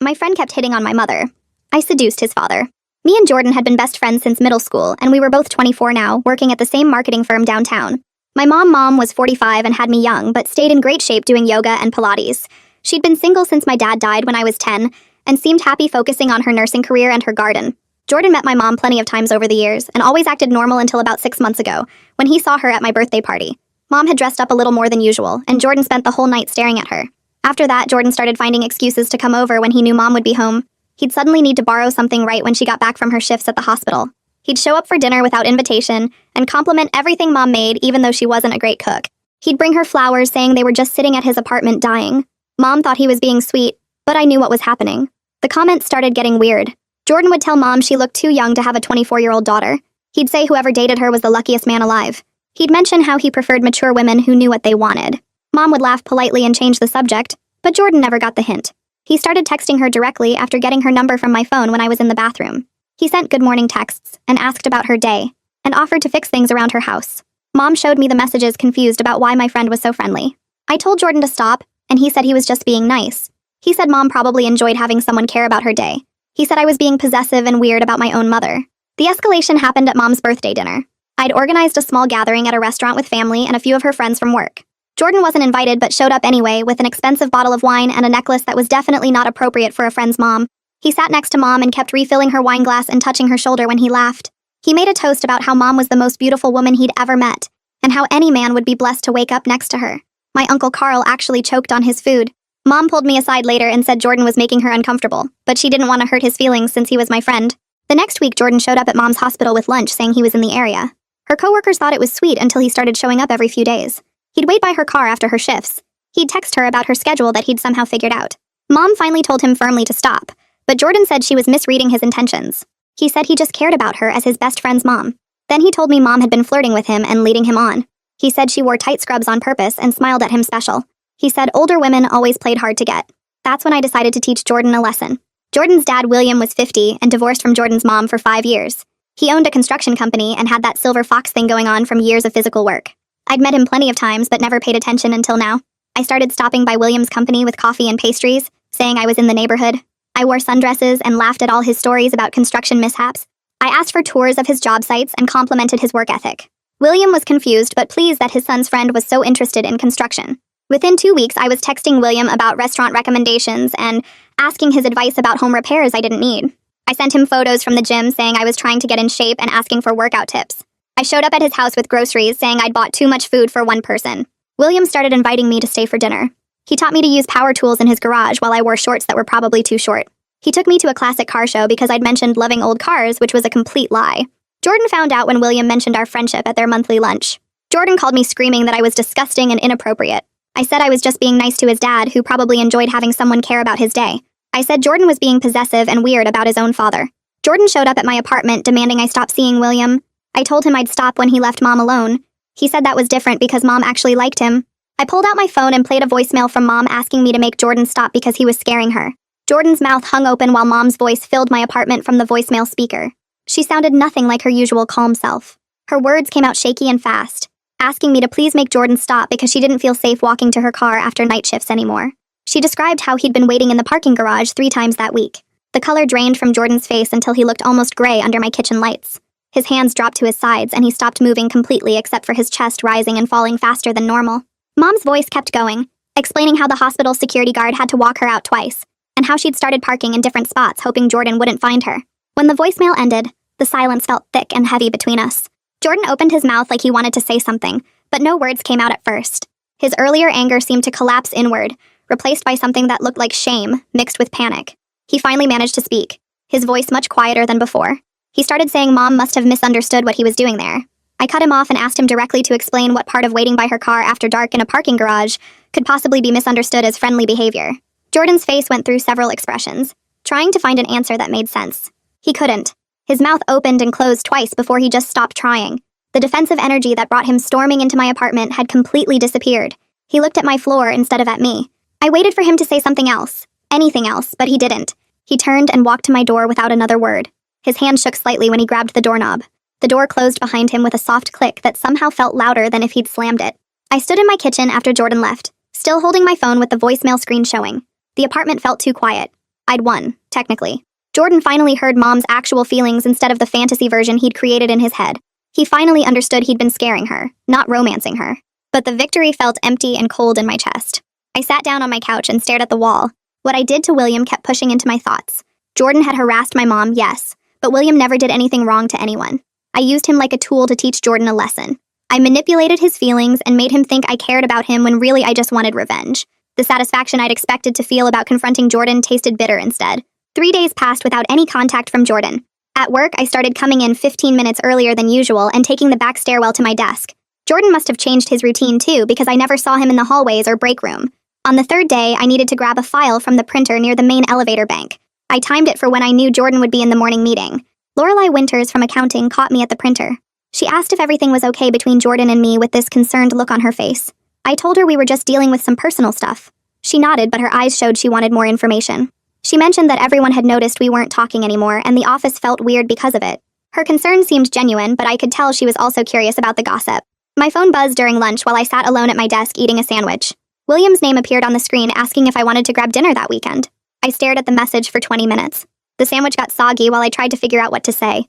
My friend kept hitting on my mother. I seduced his father. Me and Jordan had been best friends since middle school, and we were both 24 now, working at the same marketing firm downtown. My mom was 45 and had me young, but stayed in great shape doing yoga and Pilates. She'd been single since my dad died when I was 10, and seemed happy focusing on her nursing career and her garden. Jordan met my mom plenty of times over the years, and always acted normal until about 6 months ago, when he saw her at my birthday party. Mom had dressed up a little more than usual, and Jordan spent the whole night staring at her. After that, Jordan started finding excuses to come over when he knew Mom would be home. He'd suddenly need to borrow something right when she got back from her shifts at the hospital. He'd show up for dinner without invitation, and compliment everything Mom made even though she wasn't a great cook. He'd bring her flowers saying they were just sitting at his apartment dying. Mom thought he was being sweet, but I knew what was happening. The comments started getting weird. Jordan would tell Mom she looked too young to have a 24-year-old daughter. He'd say whoever dated her was the luckiest man alive. He'd mention how he preferred mature women who knew what they wanted. Mom would laugh politely and change the subject, but Jordan never got the hint. He started texting her directly after getting her number from my phone when I was in the bathroom. He sent good morning texts and asked about her day, and offered to fix things around her house. Mom showed me the messages confused about why my friend was so friendly. I told Jordan to stop, and he said he was just being nice. He said Mom probably enjoyed having someone care about her day. He said I was being possessive and weird about my own mother. The escalation happened at Mom's birthday dinner. I'd organized a small gathering at a restaurant with family and a few of her friends from work. Jordan wasn't invited but showed up anyway with an expensive bottle of wine and a necklace that was definitely not appropriate for a friend's mom. He sat next to Mom and kept refilling her wine glass and touching her shoulder when he laughed. He made a toast about how Mom was the most beautiful woman he'd ever met, and how any man would be blessed to wake up next to her. My Uncle Carl actually choked on his food. Mom pulled me aside later and said Jordan was making her uncomfortable, but she didn't want to hurt his feelings since he was my friend. The next week, Jordan showed up at Mom's hospital with lunch saying he was in the area. Her coworkers thought it was sweet until he started showing up every few days. He'd wait by her car after her shifts. He'd text her about her schedule that he'd somehow figured out. Mom finally told him firmly to stop, but Jordan said she was misreading his intentions. He said he just cared about her as his best friend's mom. Then he told me Mom had been flirting with him and leading him on. He said she wore tight scrubs on purpose and smiled at him special. He said older women always played hard to get. That's when I decided to teach Jordan a lesson. Jordan's dad, William, was 50 and divorced from Jordan's mom for 5 years. He owned a construction company and had that silver fox thing going on from years of physical work. I'd met him plenty of times but never paid attention until now. I started stopping by William's company with coffee and pastries, saying I was in the neighborhood. I wore sundresses and laughed at all his stories about construction mishaps. I asked for tours of his job sites and complimented his work ethic. William was confused but pleased that his son's friend was so interested in construction. Within 2 weeks, I was texting William about restaurant recommendations and asking his advice about home repairs I didn't need. I sent him photos from the gym saying I was trying to get in shape and asking for workout tips. I showed up at his house with groceries saying I'd bought too much food for one person. William started inviting me to stay for dinner. He taught me to use power tools in his garage while I wore shorts that were probably too short. He took me to a classic car show because I'd mentioned loving old cars, which was a complete lie. Jordan found out when William mentioned our friendship at their monthly lunch. Jordan called me screaming that I was disgusting and inappropriate. I said I was just being nice to his dad, who probably enjoyed having someone care about his day. I said Jordan was being possessive and weird about his own father. Jordan showed up at my apartment demanding I stop seeing William. I told him I'd stop when he left Mom alone. He said that was different because Mom actually liked him. I pulled out my phone and played a voicemail from Mom asking me to make Jordan stop because he was scaring her. Jordan's mouth hung open while Mom's voice filled my apartment from the voicemail speaker. She sounded nothing like her usual calm self. Her words came out shaky and fast, asking me to please make Jordan stop because she didn't feel safe walking to her car after night shifts anymore. She described how he'd been waiting in the parking garage 3 times that week. The color drained from Jordan's face until he looked almost gray under my kitchen lights. His hands dropped to his sides and he stopped moving completely except for his chest rising and falling faster than normal. Mom's voice kept going, explaining how the hospital security guard had to walk her out twice, and how she'd started parking in different spots hoping Jordan wouldn't find her. When the voicemail ended, the silence felt thick and heavy between us. Jordan opened his mouth like he wanted to say something, but no words came out at first. His earlier anger seemed to collapse inward, replaced by something that looked like shame, mixed with panic. He finally managed to speak, his voice much quieter than before. He started saying Mom must have misunderstood what he was doing there. I cut him off and asked him directly to explain what part of waiting by her car after dark in a parking garage could possibly be misunderstood as friendly behavior. Jordan's face went through several expressions, trying to find an answer that made sense. He couldn't. His mouth opened and closed twice before he just stopped trying. The defensive energy that brought him storming into my apartment had completely disappeared. He looked at my floor instead of at me. I waited for him to say something else, anything else, but he didn't. He turned and walked to my door without another word. His hand shook slightly when he grabbed the doorknob. The door closed behind him with a soft click that somehow felt louder than if he'd slammed it. I stood in my kitchen after Jordan left, still holding my phone with the voicemail screen showing. The apartment felt too quiet. I'd won, technically. Jordan finally heard Mom's actual feelings instead of the fantasy version he'd created in his head. He finally understood he'd been scaring her, not romancing her. But the victory felt empty and cold in my chest. I sat down on my couch and stared at the wall. What I did to William kept pushing into my thoughts. Jordan had harassed my mom, yes, but William never did anything wrong to anyone. I used him like a tool to teach Jordan a lesson. I manipulated his feelings and made him think I cared about him when really I just wanted revenge. The satisfaction I'd expected to feel about confronting Jordan tasted bitter instead. 3 days passed without any contact from Jordan. At work, I started coming in 15 minutes earlier than usual and taking the back stairwell to my desk. Jordan must have changed his routine too, because I never saw him in the hallways or break room. On the third day, I needed to grab a file from the printer near the main elevator bank. I timed it for when I knew Jordan would be in the morning meeting. Lorelei Winters from accounting caught me at the printer. She asked if everything was okay between Jordan and me with this concerned look on her face. I told her we were just dealing with some personal stuff. She nodded, but her eyes showed she wanted more information. She mentioned that everyone had noticed we weren't talking anymore and the office felt weird because of it. Her concern seemed genuine, but I could tell she was also curious about the gossip. My phone buzzed during lunch while I sat alone at my desk eating a sandwich. William's name appeared on the screen asking if I wanted to grab dinner that weekend. I stared at the message for 20 minutes. The sandwich got soggy while I tried to figure out what to say.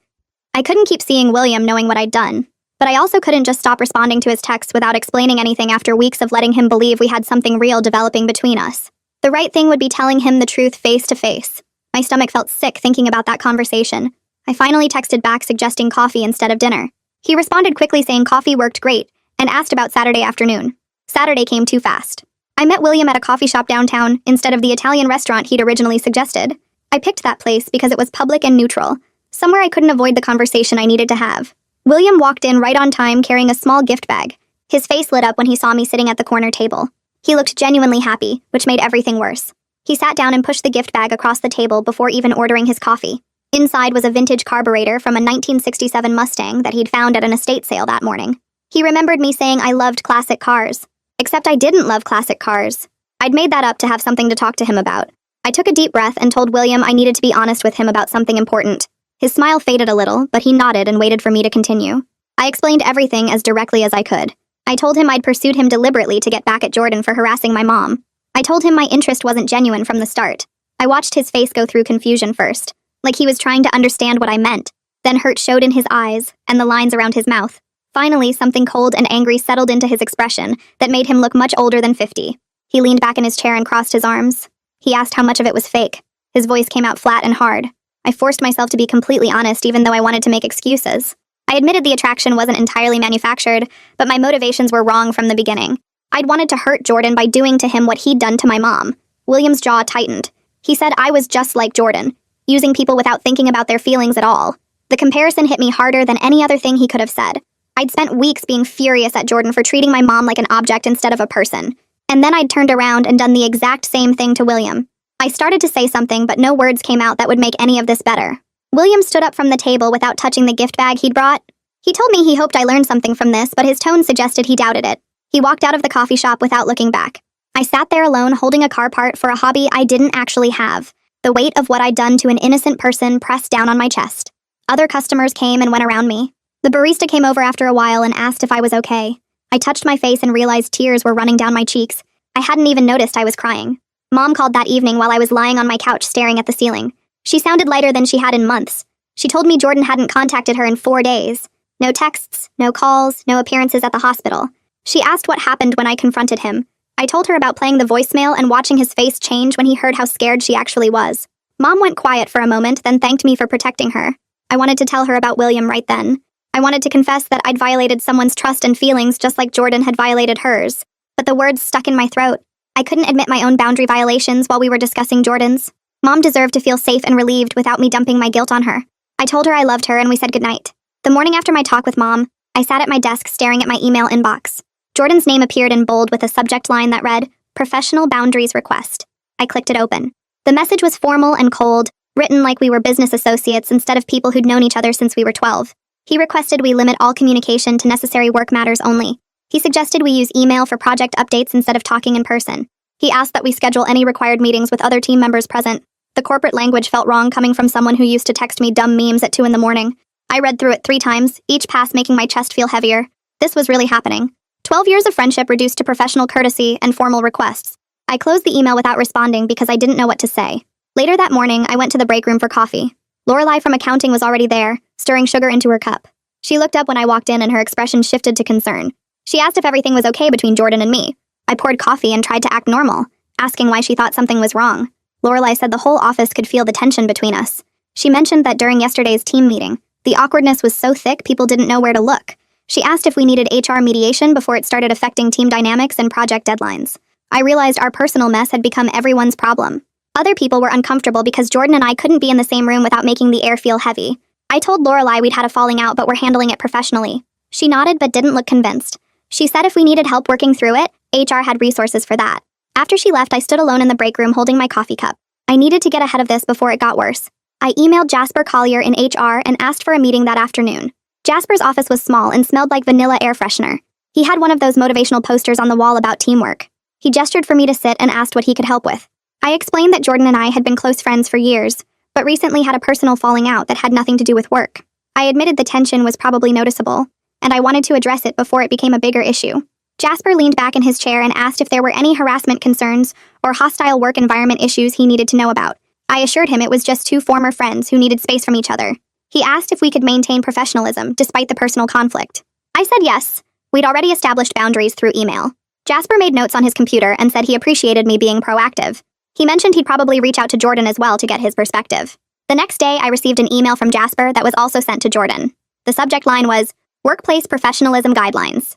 I couldn't keep seeing William knowing what I'd done, but I also couldn't just stop responding to his texts without explaining anything after weeks of letting him believe we had something real developing between us. The right thing would be telling him the truth face to face. My stomach felt sick thinking about that conversation. I finally texted back suggesting coffee instead of dinner. He responded quickly saying coffee worked great and asked about Saturday afternoon. Saturday came too fast. I met William at a coffee shop downtown instead of the Italian restaurant he'd originally suggested. I picked that place because it was public and neutral, somewhere I couldn't avoid the conversation I needed to have. William walked in right on time carrying a small gift bag. His face lit up when he saw me sitting at the corner table. He looked genuinely happy, which made everything worse. He sat down and pushed the gift bag across the table before even ordering his coffee. Inside was a vintage carburetor from a 1967 Mustang that he'd found at an estate sale that morning. He remembered me saying I loved classic cars. Except I didn't love classic cars. I'd made that up to have something to talk to him about. I took a deep breath and told William I needed to be honest with him about something important. His smile faded a little, but he nodded and waited for me to continue. I explained everything as directly as I could. I told him I'd pursued him deliberately to get back at Jordan for harassing my mom. I told him my interest wasn't genuine from the start. I watched his face go through confusion first, like he was trying to understand what I meant. Then hurt showed in his eyes and the lines around his mouth. Finally, something cold and angry settled into his expression that made him look much older than 50. He leaned back in his chair and crossed his arms. He asked how much of it was fake. His voice came out flat and hard. I forced myself to be completely honest even though I wanted to make excuses. I admitted the attraction wasn't entirely manufactured, but my motivations were wrong from the beginning. I'd wanted to hurt Jordan by doing to him what he'd done to my mom. William's jaw tightened. He said I was just like Jordan, using people without thinking about their feelings at all. The comparison hit me harder than any other thing he could have said. I'd spent weeks being furious at Jordan for treating my mom like an object instead of a person. And then I'd turned around and done the exact same thing to William. I started to say something, but no words came out that would make any of this better. William stood up from the table without touching the gift bag he'd brought. He told me he hoped I learned something from this, but his tone suggested he doubted it. He walked out of the coffee shop without looking back. I sat there alone holding a car part for a hobby I didn't actually have. The weight of what I'd done to an innocent person pressed down on my chest. Other customers came and went around me. The barista came over after a while and asked if I was okay. I touched my face and realized tears were running down my cheeks. I hadn't even noticed I was crying. Mom called that evening while I was lying on my couch staring at the ceiling. She sounded lighter than she had in months. She told me Jordan hadn't contacted her in 4 days. No texts, no calls, no appearances at the hospital. She asked what happened when I confronted him. I told her about playing the voicemail and watching his face change when he heard how scared she actually was. Mom went quiet for a moment, then thanked me for protecting her. I wanted to tell her about William right then. I wanted to confess that I'd violated someone's trust and feelings just like Jordan had violated hers. But the words stuck in my throat. I couldn't admit my own boundary violations while we were discussing Jordan's. Mom deserved to feel safe and relieved without me dumping my guilt on her. I told her I loved her and we said goodnight. The morning after my talk with Mom, I sat at my desk staring at my email inbox. Jordan's name appeared in bold with a subject line that read, "Professional Boundaries Request." I clicked it open. The message was formal and cold, written like we were business associates instead of people who'd known each other since we were 12. He requested we limit all communication to necessary work matters only. He suggested we use email for project updates instead of talking in person. He asked that we schedule any required meetings with other team members present. The corporate language felt wrong coming from someone who used to text me dumb memes at 2 a.m. I read through it 3 times, each pass making my chest feel heavier. This was really happening. 12 years of friendship reduced to professional courtesy and formal requests. I closed the email without responding because I didn't know what to say. Later that morning, I went to the break room for coffee. Lorelai from accounting was already there, stirring sugar into her cup. She looked up when I walked in and her expression shifted to concern. She asked if everything was okay between Jordan and me. I poured coffee and tried to act normal, asking why she thought something was wrong. Lorelai said the whole office could feel the tension between us. She mentioned that during yesterday's team meeting, the awkwardness was so thick people didn't know where to look. She asked if we needed HR mediation before it started affecting team dynamics and project deadlines. I realized our personal mess had become everyone's problem. Other people were uncomfortable because Jordan and I couldn't be in the same room without making the air feel heavy. I told Lorelai we'd had a falling out but were handling it professionally. She nodded but didn't look convinced. She said if we needed help working through it, HR had resources for that. After she left, I stood alone in the break room holding my coffee cup. I needed to get ahead of this before it got worse. I emailed Jasper Collier in HR and asked for a meeting that afternoon. Jasper's office was small and smelled like vanilla air freshener. He had one of those motivational posters on the wall about teamwork. He gestured for me to sit and asked what he could help with. I explained that Jordan and I had been close friends for years, but recently had a personal falling out that had nothing to do with work. I admitted the tension was probably noticeable, and I wanted to address it before it became a bigger issue. Jasper leaned back in his chair and asked if there were any harassment concerns or hostile work environment issues he needed to know about. I assured him it was just two former friends who needed space from each other. He asked if we could maintain professionalism despite the personal conflict. I said yes. We'd already established boundaries through email. Jasper made notes on his computer and said he appreciated me being proactive. He mentioned he'd probably reach out to Jordan as well to get his perspective. The next day, I received an email from Jasper that was also sent to Jordan. The subject line was, Workplace Professionalism Guidelines.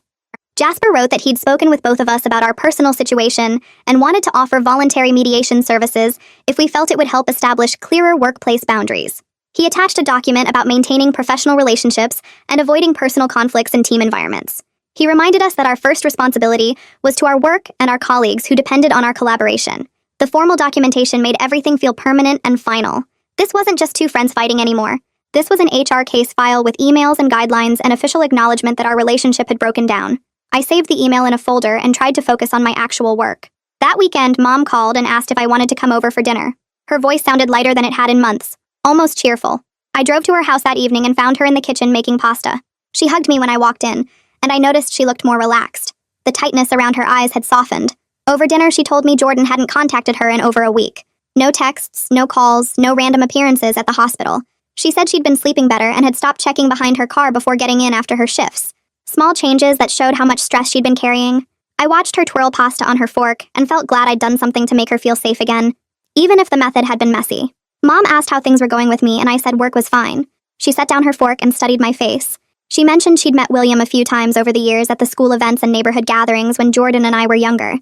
Jasper wrote that he'd spoken with both of us about our personal situation and wanted to offer voluntary mediation services if we felt it would help establish clearer workplace boundaries. He attached a document about maintaining professional relationships and avoiding personal conflicts in team environments. He reminded us that our first responsibility was to our work and our colleagues who depended on our collaboration. The formal documentation made everything feel permanent and final. This wasn't just two friends fighting anymore. This was an HR case file with emails and guidelines and official acknowledgement that our relationship had broken down. I saved the email in a folder and tried to focus on my actual work. That weekend, Mom called and asked if I wanted to come over for dinner. Her voice sounded lighter than it had in months, almost cheerful. I drove to her house that evening and found her in the kitchen making pasta. She hugged me when I walked in, and I noticed she looked more relaxed. The tightness around her eyes had softened. Over dinner, she told me Jordan hadn't contacted her in over a week. No texts, no calls, no random appearances at the hospital. She said she'd been sleeping better and had stopped checking behind her car before getting in after her shifts. Small changes that showed how much stress she'd been carrying. I watched her twirl pasta on her fork and felt glad I'd done something to make her feel safe again, even if the method had been messy. Mom asked how things were going with me and I said work was fine. She set down her fork and studied my face. She mentioned she'd met William a few times over the years at the school events and neighborhood gatherings when Jordan and I were younger.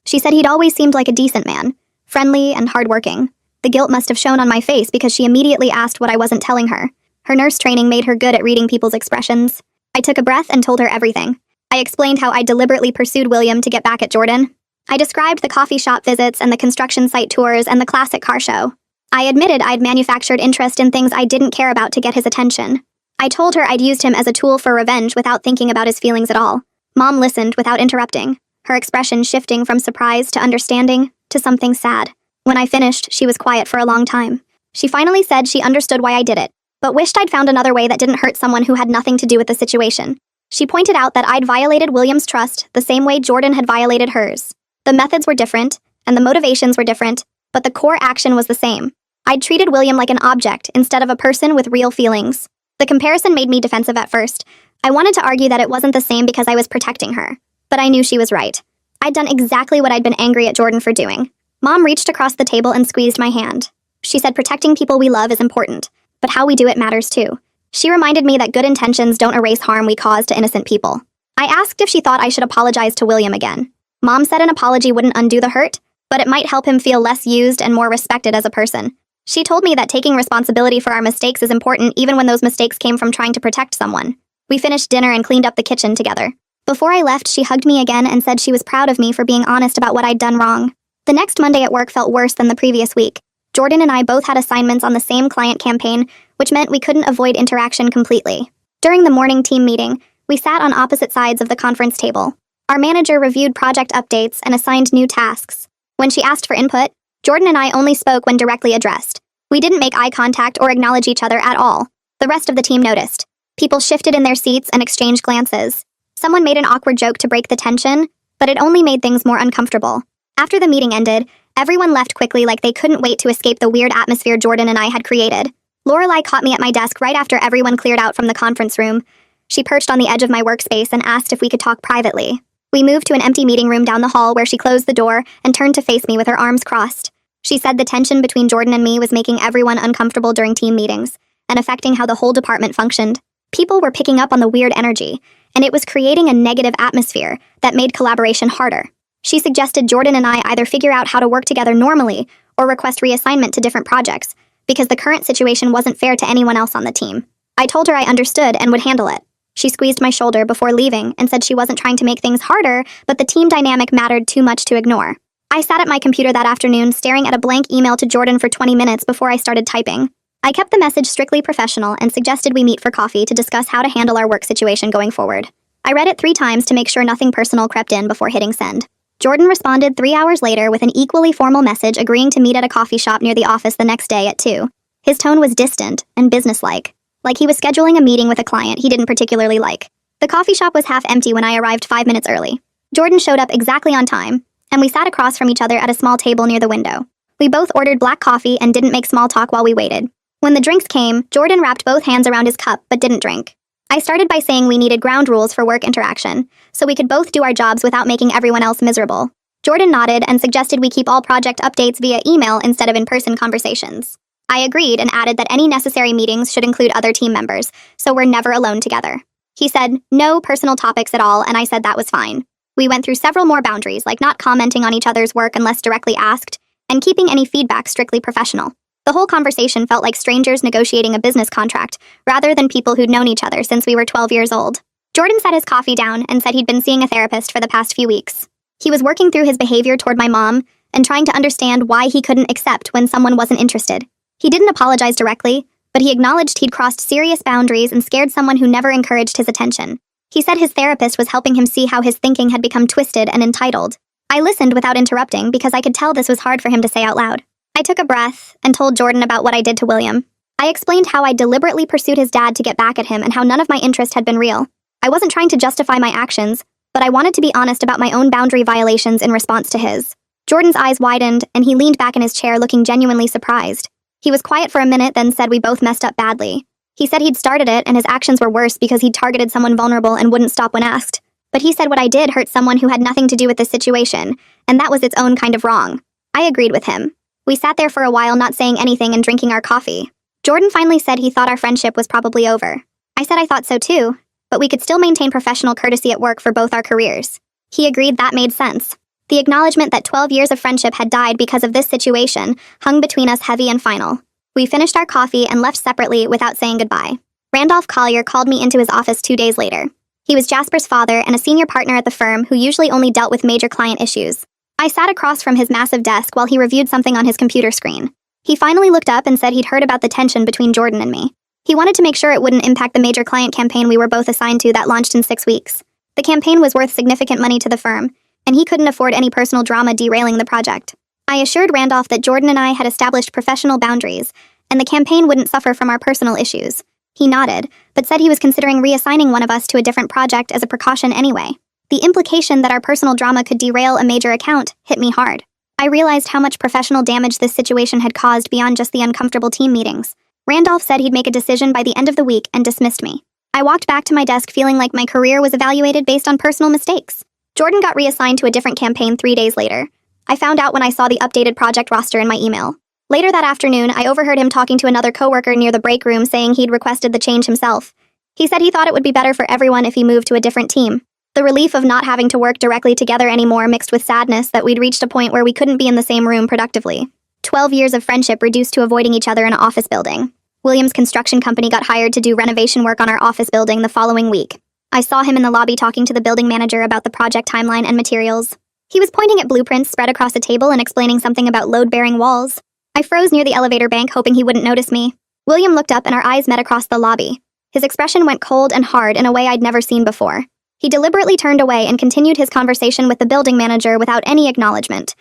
She said he'd always seemed like a decent man, friendly and hardworking. The guilt must have shown on my face because she immediately asked what I wasn't telling her. Her nurse training made her good at reading people's expressions. I took a breath and told her everything. I explained how I deliberately pursued William to get back at Jordan. I described the coffee shop visits and the construction site tours and the classic car show. I admitted I'd manufactured interest in things I didn't care about to get his attention. I told her I'd used him as a tool for revenge without thinking about his feelings at all. Mom listened without interrupting, her expression shifting from surprise to understanding to something sad. When I finished, she was quiet for a long time. She finally said she understood why I did it, but wished I'd found another way that didn't hurt someone who had nothing to do with the situation. She pointed out that I'd violated William's trust the same way Jordan had violated hers. The methods were different, and the motivations were different, but the core action was the same. I'd treated William like an object instead of a person with real feelings. The comparison made me defensive at first. I wanted to argue that it wasn't the same because I was protecting her, but I knew she was right. I'd done exactly what I'd been angry at Jordan for doing. Mom reached across the table and squeezed my hand. She said protecting people we love is important, but how we do it matters too. She reminded me that good intentions don't erase harm we cause to innocent people. I asked if she thought I should apologize to William again. Mom said an apology wouldn't undo the hurt, but it might help him feel less used and more respected as a person. She told me that taking responsibility for our mistakes is important even when those mistakes came from trying to protect someone. We finished dinner and cleaned up the kitchen together. Before I left, she hugged me again and said she was proud of me for being honest about what I'd done wrong. The next Monday at work felt worse than the previous week. Jordan and I both had assignments on the same client campaign, which meant we couldn't avoid interaction completely. During the morning team meeting, we sat on opposite sides of the conference table. Our manager reviewed project updates and assigned new tasks. When she asked for input, Jordan and I only spoke when directly addressed. We didn't make eye contact or acknowledge each other at all. The rest of the team noticed. People shifted in their seats and exchanged glances. Someone made an awkward joke to break the tension, but it only made things more uncomfortable. After the meeting ended, Everyone left quickly like they couldn't wait to escape the weird atmosphere Jordan and I had created. Lorelai caught me at my desk right after everyone cleared out from the conference room. She perched on the edge of my workspace and asked if we could talk privately. We moved to an empty meeting room down the hall where she closed the door and turned to face me with her arms crossed. She said the tension between Jordan and me was making everyone uncomfortable during team meetings and affecting how the whole department functioned. People were picking up on the weird energy, and it was creating a negative atmosphere that made collaboration harder. She suggested Jordan and I either figure out how to work together normally or request reassignment to different projects, because the current situation wasn't fair to anyone else on the team. I told her I understood and would handle it. She squeezed my shoulder before leaving and said she wasn't trying to make things harder, but the team dynamic mattered too much to ignore. I sat at my computer that afternoon staring at a blank email to Jordan for 20 minutes before I started typing. I kept the message strictly professional and suggested we meet for coffee to discuss how to handle our work situation going forward. I read it 3 times to make sure nothing personal crept in before hitting send. Jordan responded 3 hours later with an equally formal message agreeing to meet at a coffee shop near the office the next day at 2. His tone was distant and businesslike, like he was scheduling a meeting with a client he didn't particularly like. The coffee shop was half empty when I arrived 5 minutes early. Jordan showed up exactly on time, and we sat across from each other at a small table near the window. We both ordered black coffee and didn't make small talk while we waited. When the drinks came, Jordan wrapped both hands around his cup but didn't drink. I started by saying we needed ground rules for work interaction, so we could both do our jobs without making everyone else miserable. Jordan nodded and suggested we keep all project updates via email instead of in-person conversations. I agreed and added that any necessary meetings should include other team members, so we're never alone together. He said no personal topics at all, and I said that was fine. We went through several more boundaries, like not commenting on each other's work unless directly asked, and keeping any feedback strictly professional. The whole conversation felt like strangers negotiating a business contract, rather than people who'd known each other since we were 12 years old. Jordan set his coffee down and said he'd been seeing a therapist for the past few weeks. He was working through his behavior toward my mom and trying to understand why he couldn't accept when someone wasn't interested. He didn't apologize directly, but he acknowledged he'd crossed serious boundaries and scared someone who never encouraged his attention. He said his therapist was helping him see how his thinking had become twisted and entitled. I listened without interrupting because I could tell this was hard for him to say out loud. I took a breath and told Jordan about what I did to William. I explained how I deliberately pursued his dad to get back at him and how none of my interest had been real. I wasn't trying to justify my actions, but I wanted to be honest about my own boundary violations in response to his. Jordan's eyes widened, and he leaned back in his chair looking genuinely surprised. He was quiet for a minute, then said we both messed up badly. He said he'd started it, and his actions were worse because he'd targeted someone vulnerable and wouldn't stop when asked. But he said what I did hurt someone who had nothing to do with the situation, and that was its own kind of wrong. I agreed with him. We sat there for a while not saying anything and drinking our coffee. Jordan finally said he thought our friendship was probably over. I said I thought so too, but we could still maintain professional courtesy at work for both our careers. He agreed that made sense. The acknowledgement that 12 years of friendship had died because of this situation hung between us heavy and final. We finished our coffee and left separately without saying goodbye. Randolph Collier called me into his office 2 days later. He was Jasper's father and a senior partner at the firm who usually only dealt with major client issues. I sat across from his massive desk while he reviewed something on his computer screen. He finally looked up and said he'd heard about the tension between Jordan and me. He wanted to make sure it wouldn't impact the major client campaign we were both assigned to that launched in 6 weeks. The campaign was worth significant money to the firm, and he couldn't afford any personal drama derailing the project. I assured Randolph that Jordan and I had established professional boundaries, and the campaign wouldn't suffer from our personal issues. He nodded, but said he was considering reassigning one of us to a different project as a precaution anyway. The implication that our personal drama could derail a major account hit me hard. I realized how much professional damage this situation had caused beyond just the uncomfortable team meetings. Randolph said he'd make a decision by the end of the week and dismissed me. I walked back to my desk feeling like my career was evaluated based on personal mistakes. Jordan got reassigned to a different campaign 3 days later. I found out when I saw the updated project roster in my email. Later that afternoon, I overheard him talking to another coworker near the break room saying he'd requested the change himself. He said he thought it would be better for everyone if he moved to a different team. The relief of not having to work directly together anymore mixed with sadness that we'd reached a point where we couldn't be in the same room productively. 12 years of friendship reduced to avoiding each other in an office building. William's construction company got hired to do renovation work on our office building the following week. I saw him in the lobby talking to the building manager about the project timeline and materials. He was pointing at blueprints spread across a table and explaining something about load-bearing walls. I froze near the elevator bank hoping he wouldn't notice me. William looked up and our eyes met across the lobby. His expression went cold and hard in a way I'd never seen before. He deliberately turned away and continued his conversation with the building manager without any acknowledgement.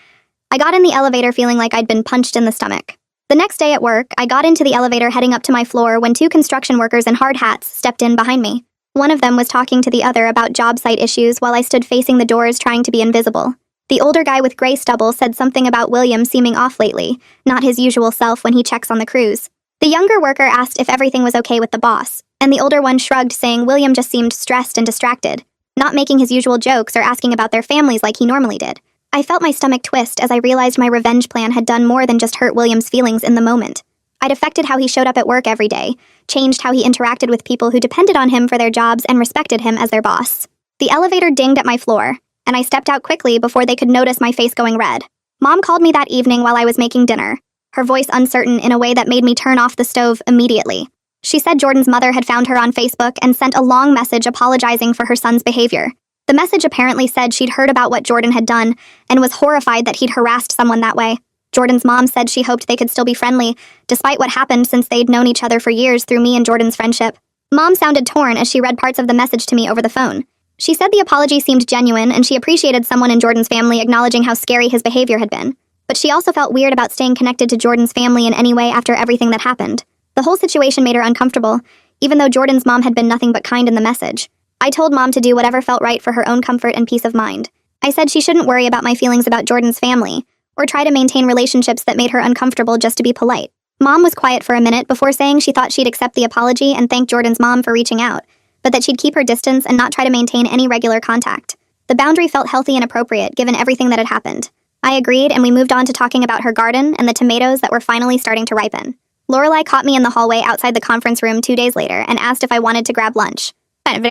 I got in the elevator feeling like I'd been punched in the stomach. The next day at work, I got into the elevator heading up to my floor when 2 construction workers in hard hats stepped in behind me. One of them was talking to the other about job site issues while I stood facing the doors trying to be invisible. The older guy with gray stubble said something about William seeming off lately, not his usual self when he checks on the crews. The younger worker asked if everything was okay with the boss, and the older one shrugged, saying William just seemed stressed and distracted, not making his usual jokes or asking about their families like he normally did. I felt my stomach twist as I realized my revenge plan had done more than just hurt William's feelings in the moment. I'd affected how he showed up at work every day, changed how he interacted with people who depended on him for their jobs and respected him as their boss. The elevator dinged at my floor, and I stepped out quickly before they could notice my face going red. Mom called me that evening while I was making dinner, her voice uncertain in a way that made me turn off the stove immediately. She said Jordan's mother had found her on Facebook and sent a long message apologizing for her son's behavior. The message apparently said she'd heard about what Jordan had done and was horrified that he'd harassed someone that way. Jordan's mom said she hoped they could still be friendly, despite what happened since they'd known each other for years through me and Jordan's friendship. Mom sounded torn as she read parts of the message to me over the phone. She said the apology seemed genuine and she appreciated someone in Jordan's family acknowledging how scary his behavior had been. But she also felt weird about staying connected to Jordan's family in any way after everything that happened. The whole situation made her uncomfortable, even though Jordan's mom had been nothing but kind in the message. I told Mom to do whatever felt right for her own comfort and peace of mind. I said she shouldn't worry about my feelings about Jordan's family, or try to maintain relationships that made her uncomfortable just to be polite. Mom was quiet for a minute before saying she thought she'd accept the apology and thank Jordan's mom for reaching out, but that she'd keep her distance and not try to maintain any regular contact. The boundary felt healthy and appropriate given everything that had happened. I agreed, and we moved on to talking about her garden and the tomatoes that were finally starting to ripen. Lorelai caught me in the hallway outside the conference room 2 days later and asked if I wanted to grab lunch.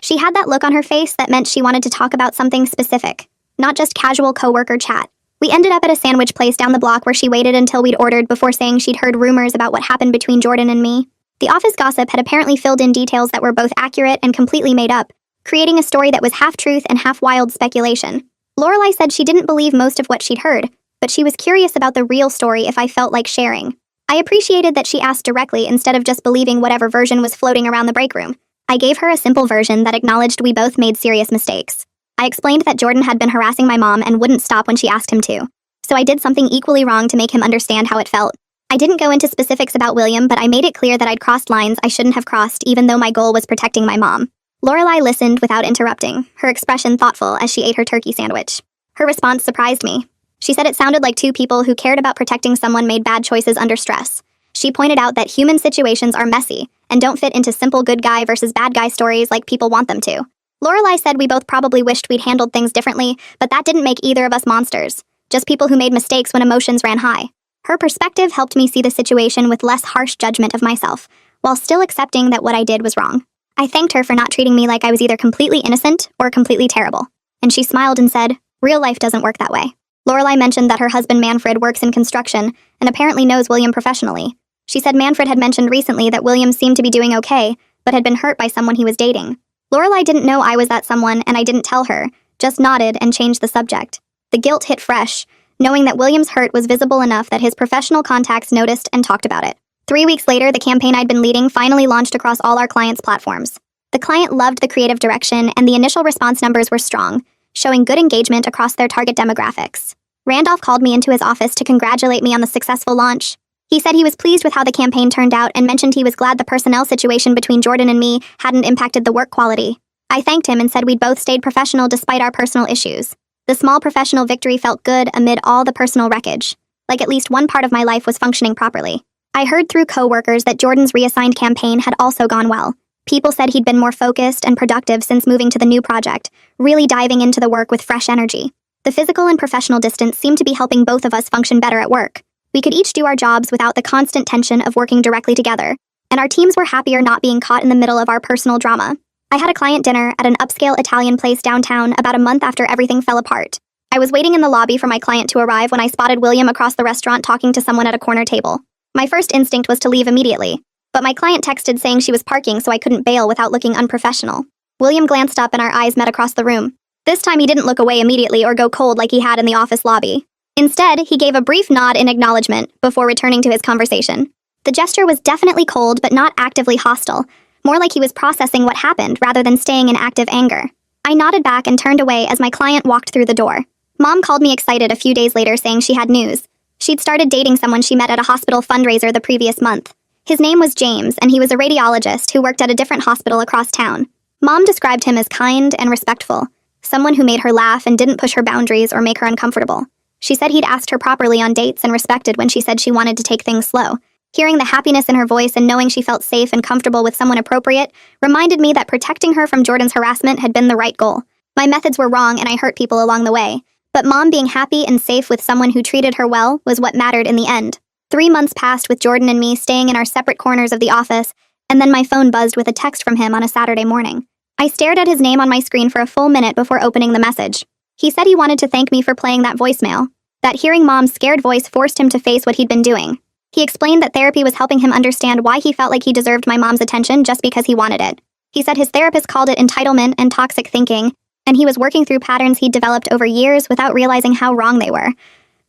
She had that look on her face that meant she wanted to talk about something specific, not just casual coworker chat. We ended up at a sandwich place down the block where she waited until we'd ordered before saying she'd heard rumors about what happened between Jordan and me. The office gossip had apparently filled in details that were both accurate and completely made up, creating a story that was half truth and half wild speculation. Lorelai said she didn't believe most of what she'd heard, but she was curious about the real story if I felt like sharing. I appreciated that she asked directly instead of just believing whatever version was floating around the break room. I gave her a simple version that acknowledged we both made serious mistakes. I explained that Jordan had been harassing my mom and wouldn't stop when she asked him to, so I did something equally wrong to make him understand how it felt. I didn't go into specifics about William, but I made it clear that I'd crossed lines I shouldn't have crossed, even though my goal was protecting my mom. Lorelai listened without interrupting, her expression thoughtful as she ate her turkey sandwich. Her response surprised me. She said it sounded like two people who cared about protecting someone made bad choices under stress. She pointed out that human situations are messy and don't fit into simple good guy versus bad guy stories like people want them to. Lorelai said we both probably wished we'd handled things differently, but that didn't make either of us monsters, just people who made mistakes when emotions ran high. Her perspective helped me see the situation with less harsh judgment of myself, while still accepting that what I did was wrong. I thanked her for not treating me like I was either completely innocent or completely terrible, and she smiled and said, "Real life doesn't work that way." Lorelai mentioned that her husband Manfred works in construction and apparently knows William professionally. She said Manfred had mentioned recently that William seemed to be doing okay, but had been hurt by someone he was dating. Lorelai didn't know I was that someone, and I didn't tell her, just nodded and changed the subject. The guilt hit fresh, knowing that William's hurt was visible enough that his professional contacts noticed and talked about it. 3 weeks later, the campaign I'd been leading finally launched across all our clients' platforms. The client loved the creative direction, and the initial response numbers were strong, showing good engagement across their target demographics. Randolph called me into his office to congratulate me on the successful launch. He said he was pleased with how the campaign turned out and mentioned he was glad the personnel situation between Jordan and me hadn't impacted the work quality. I thanked him and said we'd both stayed professional despite our personal issues. The small professional victory felt good amid all the personal wreckage, like at least one part of my life was functioning properly. I heard through coworkers that Jordan's reassigned campaign had also gone well. People said he'd been more focused and productive since moving to the new project, really diving into the work with fresh energy. The physical and professional distance seemed to be helping both of us function better at work. We could each do our jobs without the constant tension of working directly together, and our teams were happier not being caught in the middle of our personal drama. I had a client dinner at an upscale Italian place downtown about a month after everything fell apart. I was waiting in the lobby for my client to arrive when I spotted William across the restaurant talking to someone at a corner table. My first instinct was to leave immediately, but my client texted saying she was parking so I couldn't bail without looking unprofessional. William glanced up and our eyes met across the room. This time he didn't look away immediately or go cold like he had in the office lobby. Instead, he gave a brief nod in acknowledgement before returning to his conversation. The gesture was definitely cold but not actively hostile, more like he was processing what happened rather than staying in active anger. I nodded back and turned away as my client walked through the door. Mom called me excited a few days later saying she had news. She'd started dating someone she met at a hospital fundraiser the previous month. His name was James, and he was a radiologist who worked at a different hospital across town. Mom described him as kind and respectful, someone who made her laugh and didn't push her boundaries or make her uncomfortable. She said he'd asked her properly on dates and respected when she said she wanted to take things slow. Hearing the happiness in her voice and knowing she felt safe and comfortable with someone appropriate reminded me that protecting her from Jordan's harassment had been the right goal. My methods were wrong and I hurt people along the way, but Mom being happy and safe with someone who treated her well was what mattered in the end. 3 months passed with Jordan and me staying in our separate corners of the office, and then my phone buzzed with a text from him on a Saturday morning. I stared at his name on my screen for a full minute before opening the message. He said he wanted to thank me for playing that voicemail, that hearing Mom's scared voice forced him to face what he'd been doing. He explained that therapy was helping him understand why he felt like he deserved my mom's attention just because he wanted it. He said his therapist called it entitlement and toxic thinking, and he was working through patterns he'd developed over years without realizing how wrong they were.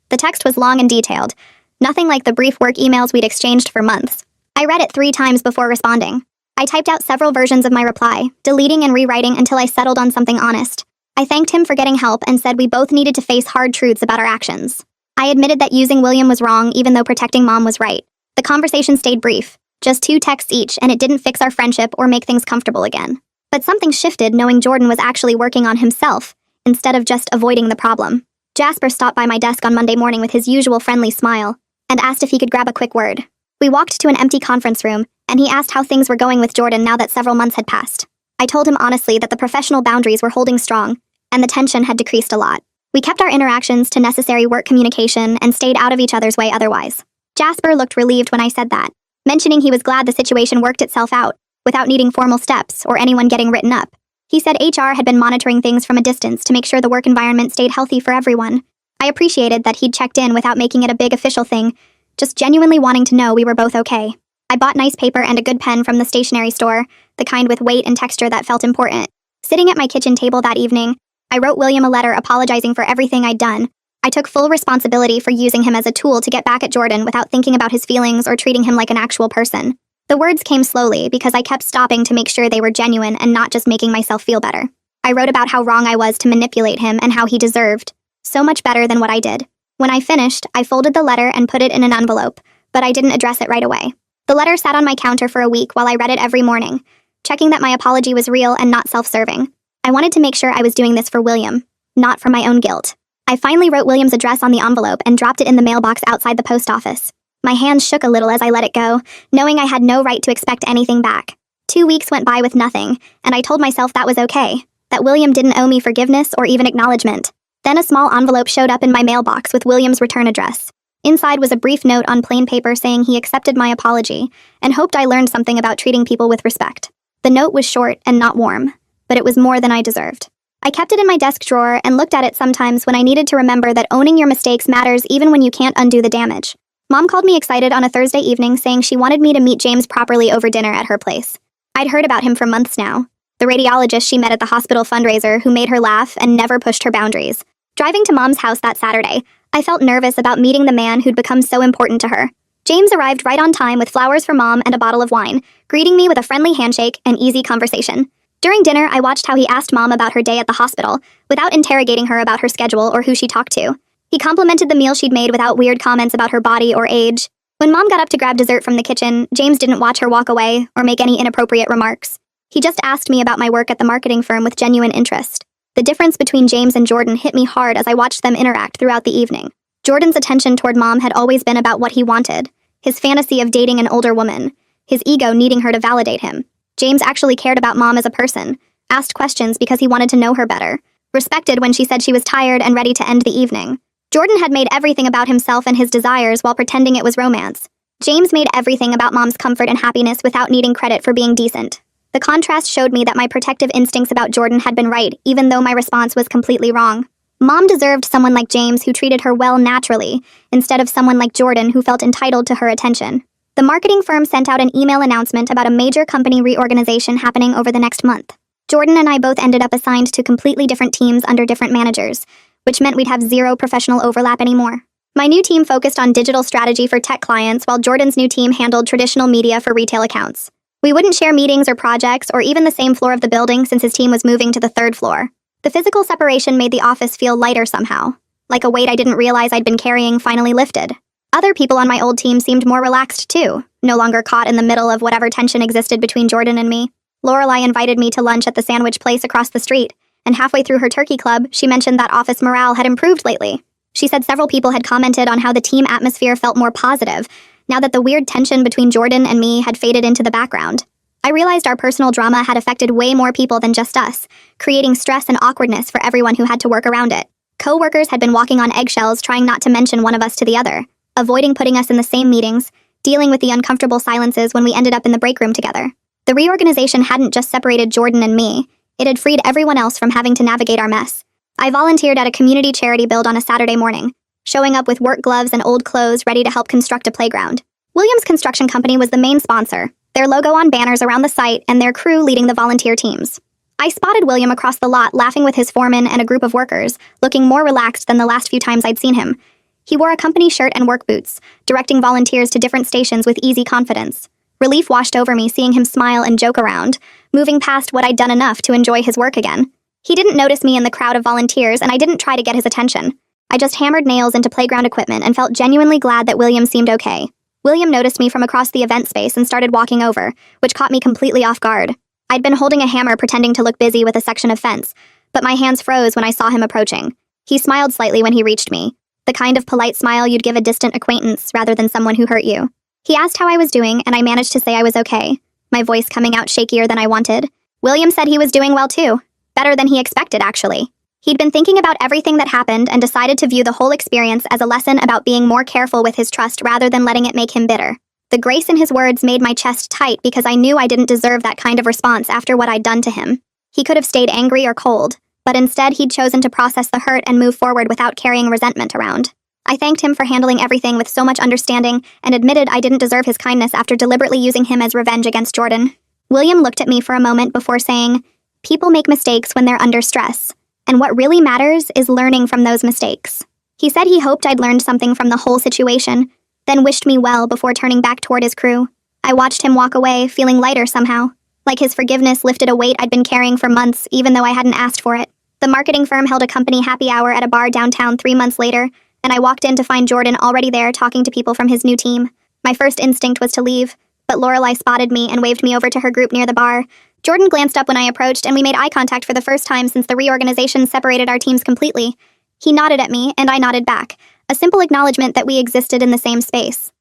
The text was long and detailed, nothing like the brief work emails we'd exchanged for months. I read it 3 times before responding. I typed out several versions of my reply, deleting and rewriting until I settled on something honest. I thanked him for getting help and said we both needed to face hard truths about our actions. I admitted that using William was wrong even though protecting Mom was right. The conversation stayed brief, just 2 texts each, and it didn't fix our friendship or make things comfortable again. But something shifted knowing Jordan was actually working on himself, instead of just avoiding the problem. Jasper stopped by my desk on Monday morning with his usual friendly smile, and asked if he could grab a quick word. We walked to an empty conference room, and he asked how things were going with Jordan now that several months had passed. I told him honestly that the professional boundaries were holding strong, and the tension had decreased a lot. We kept our interactions to necessary work communication and stayed out of each other's way otherwise. Jasper looked relieved when I said that, mentioning he was glad the situation worked itself out, without needing formal steps or anyone getting written up. He said HR had been monitoring things from a distance to make sure the work environment stayed healthy for everyone. I appreciated that he'd checked in without making it a big official thing, just genuinely wanting to know we were both okay. I bought nice paper and a good pen from the stationery store, the kind with weight and texture that felt important. Sitting at my kitchen table that evening, I wrote William a letter apologizing for everything I'd done. I took full responsibility for using him as a tool to get back at Jordan without thinking about his feelings or treating him like an actual person. The words came slowly because I kept stopping to make sure they were genuine and not just making myself feel better. I wrote about how wrong I was to manipulate him and how he deserved so much better than what I did. When I finished, I folded the letter and put it in an envelope, but I didn't address it right away. The letter sat on my counter for a week while I read it every morning, checking that my apology was real and not self-serving. I wanted to make sure I was doing this for William, not for my own guilt. I finally wrote William's address on the envelope and dropped it in the mailbox outside the post office. My hands shook a little as I let it go, knowing I had no right to expect anything back. 2 weeks went by with nothing, and I told myself that was okay, that William didn't owe me forgiveness or even acknowledgement. Then a small envelope showed up in my mailbox with William's return address. Inside was a brief note on plain paper saying he accepted my apology and hoped I learned something about treating people with respect. The note was short and not warm, but it was more than I deserved. I kept it in my desk drawer and looked at it sometimes when I needed to remember that owning your mistakes matters even when you can't undo the damage. Mom called me excited on a Thursday evening saying she wanted me to meet James properly over dinner at her place. I'd heard about him for months now. The radiologist she met at the hospital fundraiser who made her laugh and never pushed her boundaries. Driving to Mom's house that Saturday, I felt nervous about meeting the man who'd become so important to her. James arrived right on time with flowers for Mom and a bottle of wine, greeting me with a friendly handshake and easy conversation. During dinner, I watched how he asked Mom about her day at the hospital, without interrogating her about her schedule or who she talked to. He complimented the meal she'd made without weird comments about her body or age. When Mom got up to grab dessert from the kitchen, James didn't watch her walk away or make any inappropriate remarks. He just asked me about my work at the marketing firm with genuine interest. The difference between James and Jordan hit me hard as I watched them interact throughout the evening. Jordan's attention toward Mom had always been about what he wanted, his fantasy of dating an older woman, his ego needing her to validate him. James actually cared about Mom as a person, asked questions because he wanted to know her better, respected when she said she was tired and ready to end the evening. Jordan had made everything about himself and his desires while pretending it was romance. James made everything about Mom's comfort and happiness without needing credit for being decent. The contrast showed me that my protective instincts about Jordan had been right, even though my response was completely wrong. Mom deserved someone like James who treated her well naturally, instead of someone like Jordan who felt entitled to her attention. The marketing firm sent out an email announcement about a major company reorganization happening over the next month. Jordan and I both ended up assigned to completely different teams under different managers, which meant we'd have zero professional overlap anymore. My new team focused on digital strategy for tech clients, while Jordan's new team handled traditional media for retail accounts. We wouldn't share meetings or projects or even the same floor of the building since his team was moving to the 3rd floor. The physical separation made the office feel lighter somehow, like a weight I didn't realize I'd been carrying finally lifted. Other people on my old team seemed more relaxed too, no longer caught in the middle of whatever tension existed between Jordan and me. Lorelai invited me to lunch at the sandwich place across the street, and halfway through her turkey club, she mentioned that office morale had improved lately. She said several people had commented on how the team atmosphere felt more positive, now that the weird tension between Jordan and me had faded into the background. I realized our personal drama had affected way more people than just us, creating stress and awkwardness for everyone who had to work around it. Co-workers had been walking on eggshells, trying not to mention one of us to the other, avoiding putting us in the same meetings, dealing with the uncomfortable silences when we ended up in the break room together. The reorganization hadn't just separated Jordan and me, it had freed everyone else from having to navigate our mess. I volunteered at a community charity build on a Saturday morning, showing up with work gloves and old clothes ready to help construct a playground. Williams Construction Company was the main sponsor, their logo on banners around the site and their crew leading the volunteer teams. I spotted William across the lot laughing with his foreman and a group of workers, looking more relaxed than the last few times I'd seen him. He wore a company shirt and work boots, directing volunteers to different stations with easy confidence. Relief washed over me seeing him smile and joke around, moving past what I'd done enough to enjoy his work again. He didn't notice me in the crowd of volunteers, and I didn't try to get his attention. I just hammered nails into playground equipment and felt genuinely glad that William seemed okay. William noticed me from across the event space and started walking over, which caught me completely off guard. I'd been holding a hammer pretending to look busy with a section of fence, but my hands froze when I saw him approaching. He smiled slightly when he reached me, the kind of polite smile you'd give a distant acquaintance rather than someone who hurt you. He asked how I was doing, and I managed to say I was okay, my voice coming out shakier than I wanted. William said he was doing well too. Better than he expected, actually. He'd been thinking about everything that happened and decided to view the whole experience as a lesson about being more careful with his trust rather than letting it make him bitter. The grace in his words made my chest tight because I knew I didn't deserve that kind of response after what I'd done to him. He could have stayed angry or cold, but instead he'd chosen to process the hurt and move forward without carrying resentment around. I thanked him for handling everything with so much understanding and admitted I didn't deserve his kindness after deliberately using him as revenge against Jordan. William looked at me for a moment before saying, "People make mistakes when they're under stress, and what really matters is learning from those mistakes." He said he hoped I'd learned something from the whole situation, then wished me well before turning back toward his crew. I watched him walk away, feeling lighter somehow, like his forgiveness lifted a weight I'd been carrying for months even though I hadn't asked for it. The marketing firm held a company happy hour at a bar downtown 3 months later, and I walked in to find Jordan already there talking to people from his new team. My first instinct was to leave, but Lorelai spotted me and waved me over to her group near the bar. Jordan glanced up when I approached, and we made eye contact for the first time since the reorganization separated our teams completely. He nodded at me, and I nodded back, a simple acknowledgement that we existed in the same space.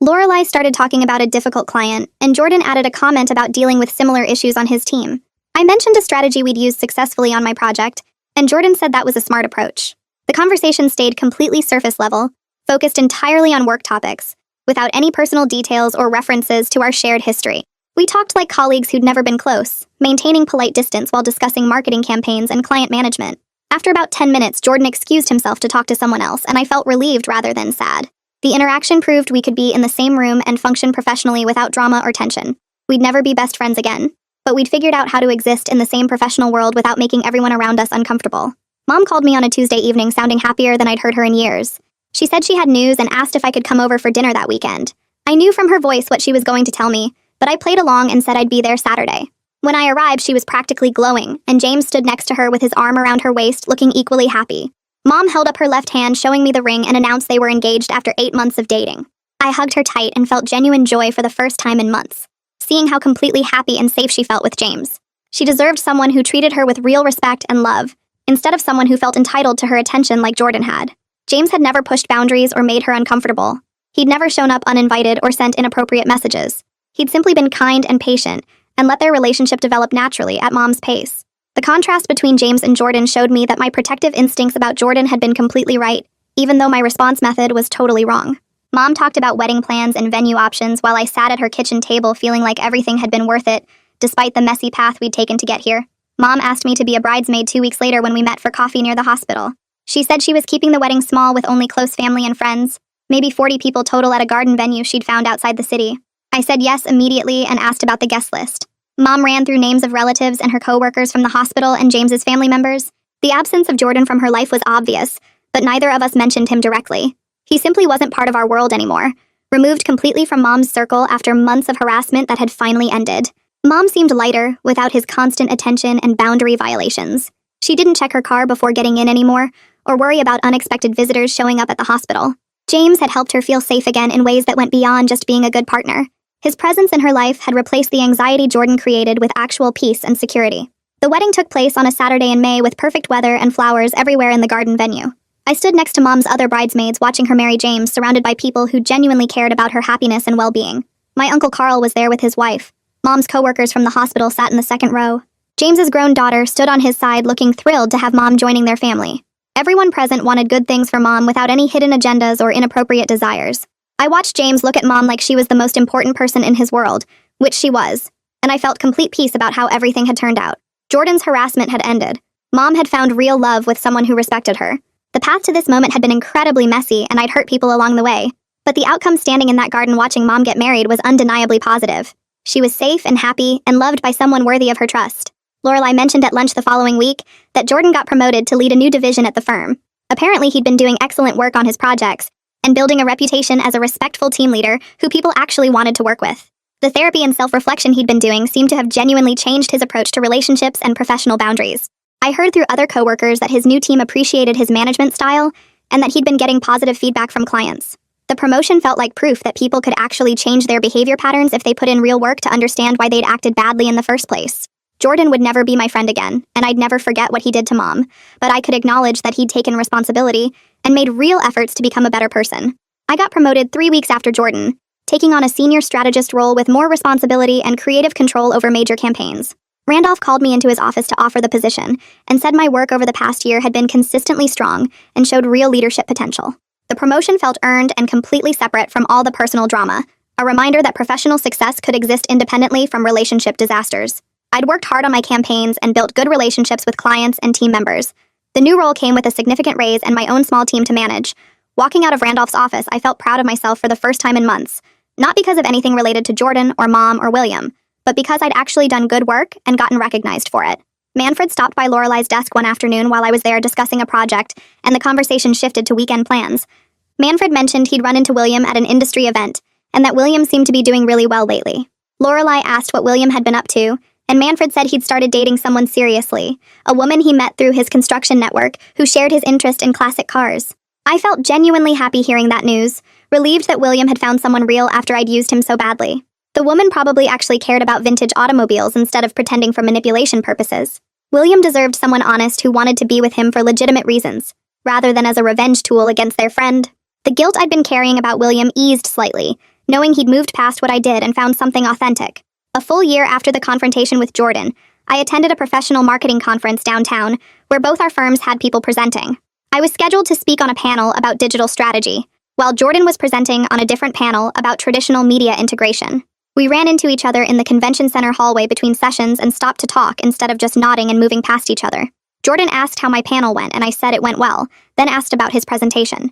Lorelai started talking about a difficult client, and Jordan added a comment about dealing with similar issues on his team. I mentioned a strategy we'd used successfully on my project, and Jordan said that was a smart approach. The conversation stayed completely surface level, focused entirely on work topics, without any personal details or references to our shared history. We talked like colleagues who'd never been close, maintaining polite distance while discussing marketing campaigns and client management. After about 10 minutes, Jordan excused himself to talk to someone else, and I felt relieved rather than sad. The interaction proved we could be in the same room and function professionally without drama or tension. We'd never be best friends again, but we'd figured out how to exist in the same professional world without making everyone around us uncomfortable. Mom called me on a Tuesday evening sounding happier than I'd heard her in years. She said she had news and asked if I could come over for dinner that weekend. I knew from her voice what she was going to tell me, but I played along and said I'd be there Saturday. When I arrived, she was practically glowing, and James stood next to her with his arm around her waist, looking equally happy. Mom held up her left hand, showing me the ring, and announced they were engaged after 8 months of dating. I hugged her tight and felt genuine joy for the first time in months, seeing how completely happy and safe she felt with James. She deserved someone who treated her with real respect and love, instead of someone who felt entitled to her attention like Jordan had. James had never pushed boundaries or made her uncomfortable. He'd never shown up uninvited or sent inappropriate messages. He'd simply been kind and patient, and let their relationship develop naturally at Mom's pace. The contrast between James and Jordan showed me that my protective instincts about Jordan had been completely right, even though my response method was totally wrong. Mom talked about wedding plans and venue options while I sat at her kitchen table feeling like everything had been worth it, despite the messy path we'd taken to get here. Mom asked me to be a bridesmaid 2 weeks later when we met for coffee near the hospital. She said she was keeping the wedding small with only close family and friends, maybe 40 people total at a garden venue she'd found outside the city. I said yes immediately and asked about the guest list. Mom ran through names of relatives and her co-workers from the hospital and James's family members. The absence of Jordan from her life was obvious, but neither of us mentioned him directly. He simply wasn't part of our world anymore, removed completely from Mom's circle after months of harassment that had finally ended. Mom seemed lighter, without his constant attention and boundary violations. She didn't check her car before getting in anymore, or worry about unexpected visitors showing up at the hospital. James had helped her feel safe again in ways that went beyond just being a good partner. His presence in her life had replaced the anxiety Jordan created with actual peace and security. The wedding took place on a Saturday in May with perfect weather and flowers everywhere in the garden venue. I stood next to Mom's other bridesmaids watching her marry James, surrounded by people who genuinely cared about her happiness and well-being. My Uncle Carl was there with his wife. Mom's co-workers from the hospital sat in the second row. James's grown daughter stood on his side looking thrilled to have Mom joining their family. Everyone present wanted good things for Mom without any hidden agendas or inappropriate desires. I watched James look at Mom like she was the most important person in his world, which she was, and I felt complete peace about how everything had turned out. Jordan's harassment had ended. Mom had found real love with someone who respected her. The path to this moment had been incredibly messy, and I'd hurt people along the way. But the outcome standing in that garden watching Mom get married was undeniably positive. She was safe and happy and loved by someone worthy of her trust. Lorelai mentioned at lunch the following week that Jordan got promoted to lead a new division at the firm. Apparently, he'd been doing excellent work on his projects and building a reputation as a respectful team leader who people actually wanted to work with. The therapy and self-reflection he'd been doing seemed to have genuinely changed his approach to relationships and professional boundaries. I heard through other coworkers that his new team appreciated his management style and that he'd been getting positive feedback from clients. The promotion felt like proof that people could actually change their behavior patterns if they put in real work to understand why they'd acted badly in the first place. Jordan would never be my friend again, and I'd never forget what he did to Mom, but I could acknowledge that he'd taken responsibility and made real efforts to become a better person. I got promoted 3 weeks after Jordan, taking on a senior strategist role with more responsibility and creative control over major campaigns. Randolph called me into his office to offer the position and said my work over the past year had been consistently strong and showed real leadership potential. The promotion felt earned and completely separate from all the personal drama, a reminder that professional success could exist independently from relationship disasters. I'd worked hard on my campaigns and built good relationships with clients and team members. The new role came with a significant raise and my own small team to manage. Walking out of Randolph's office, I felt proud of myself for the first time in months, not because of anything related to Jordan or Mom or William, but because I'd actually done good work and gotten recognized for it. Manfred stopped by Lorelai's desk one afternoon while I was there discussing a project, and the conversation shifted to weekend plans. Manfred mentioned he'd run into William at an industry event, and that William seemed to be doing really well lately. Lorelai asked what William had been up to, and Manfred said he'd started dating someone seriously, a woman he met through his construction network who shared his interest in classic cars. I felt genuinely happy hearing that news, relieved that William had found someone real after I'd used him so badly. The woman probably actually cared about vintage automobiles instead of pretending for manipulation purposes. William deserved someone honest who wanted to be with him for legitimate reasons, rather than as a revenge tool against their friend. The guilt I'd been carrying about William eased slightly, knowing he'd moved past what I did and found something authentic. A full year after the confrontation with Jordan, I attended a professional marketing conference downtown where both our firms had people presenting. I was scheduled to speak on a panel about digital strategy, while Jordan was presenting on a different panel about traditional media integration. We ran into each other in the convention center hallway between sessions and stopped to talk instead of just nodding and moving past each other. Jordan asked how my panel went, and I said it went well, then asked about his presentation.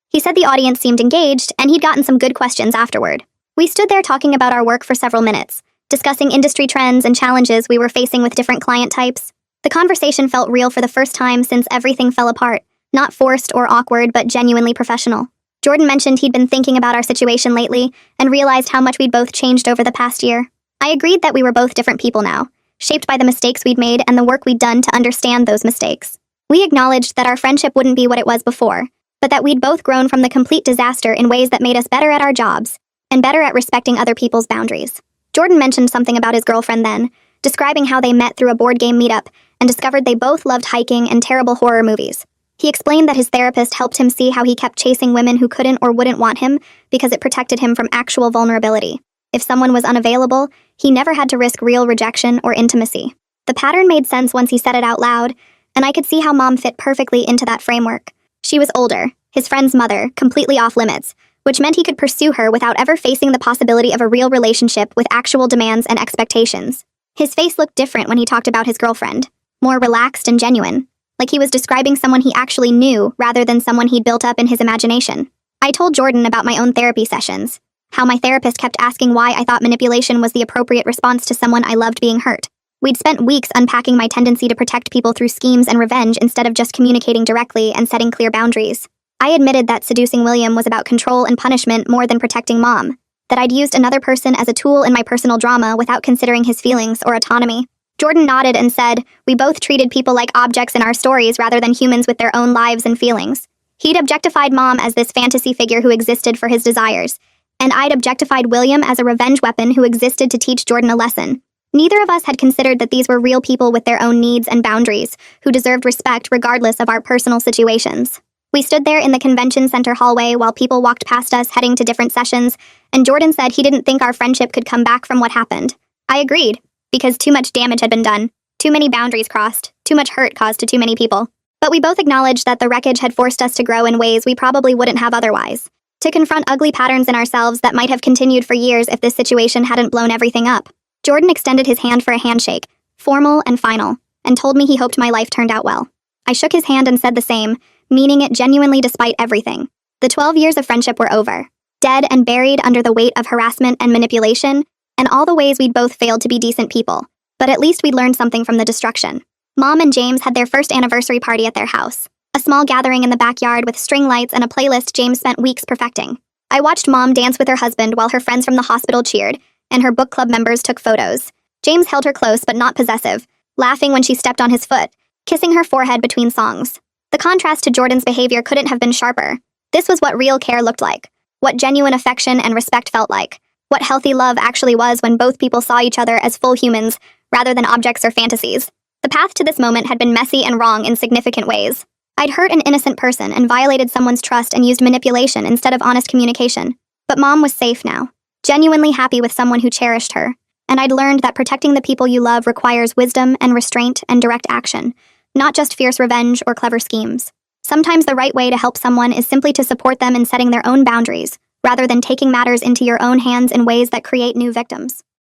He said the audience seemed engaged, and he'd gotten some good questions afterward. We stood there talking about our work for several minutes, discussing industry trends and challenges we were facing with different client types. The conversation felt real for the first time since everything fell apart, not forced or awkward, but genuinely professional. Jordan mentioned he'd been thinking about our situation lately and realized how much we'd both changed over the past year. I agreed that we were both different people now, shaped by the mistakes we'd made and the work we'd done to understand those mistakes. We acknowledged that our friendship wouldn't be what it was before, but that we'd both grown from the complete disaster in ways that made us better at our jobs and better at respecting other people's boundaries. Jordan mentioned something about his girlfriend then, describing how they met through a board game meetup and discovered they both loved hiking and terrible horror movies. He explained that his therapist helped him see how he kept chasing women who couldn't or wouldn't want him because it protected him from actual vulnerability. If someone was unavailable, he never had to risk real rejection or intimacy. The pattern made sense once he said it out loud, and I could see how Mom fit perfectly into that framework. She was older, his friend's mother, completely off limits, which meant he could pursue her without ever facing the possibility of a real relationship with actual demands and expectations. His face looked different when he talked about his girlfriend, more relaxed and genuine, like he was describing someone he actually knew rather than someone he'd built up in his imagination. I told Jordan about my own therapy sessions, how my therapist kept asking why I thought manipulation was the appropriate response to someone I loved being hurt. We'd spent weeks unpacking my tendency to protect people through schemes and revenge instead of just communicating directly and setting clear boundaries. I admitted that seducing William was about control and punishment more than protecting Mom, that I'd used another person as a tool in my personal drama without considering his feelings or autonomy. Jordan nodded and said, we both treated people like objects in our stories rather than humans with their own lives and feelings. He'd objectified Mom as this fantasy figure who existed for his desires, and I'd objectified William as a revenge weapon who existed to teach Jordan a lesson. Neither of us had considered that these were real people with their own needs and boundaries, who deserved respect regardless of our personal situations. We stood there in the convention center hallway while people walked past us heading to different sessions, and Jordan said he didn't think our friendship could come back from what happened. I agreed, because too much damage had been done, too many boundaries crossed, too much hurt caused to too many people. But we both acknowledged that the wreckage had forced us to grow in ways we probably wouldn't have otherwise, to confront ugly patterns in ourselves that might have continued for years if this situation hadn't blown everything up. Jordan extended his hand for a handshake, formal and final, and told me he hoped my life turned out well. I shook his hand and said the same, meaning it genuinely despite everything. The 12 years of friendship were over, dead and buried under the weight of harassment and manipulation, and all the ways we'd both failed to be decent people. But at least we'd learned something from the destruction. Mom and James had their first anniversary party at their house, a small gathering in the backyard with string lights and a playlist James spent weeks perfecting. I watched Mom dance with her husband while her friends from the hospital cheered, and her book club members took photos. James held her close but not possessive, laughing when she stepped on his foot, kissing her forehead between songs. The contrast to Jordan's behavior couldn't have been sharper. This was what real care looked like, what genuine affection and respect felt like, what healthy love actually was when both people saw each other as full humans rather than objects or fantasies. The path to this moment had been messy and wrong in significant ways. I'd hurt an innocent person and violated someone's trust and used manipulation instead of honest communication. But Mom was safe now, genuinely happy with someone who cherished her. And I'd learned that protecting the people you love requires wisdom and restraint and direct action, not just fierce revenge or clever schemes. Sometimes the right way to help someone is simply to support them in setting their own boundaries, rather than taking matters into your own hands in ways that create new victims.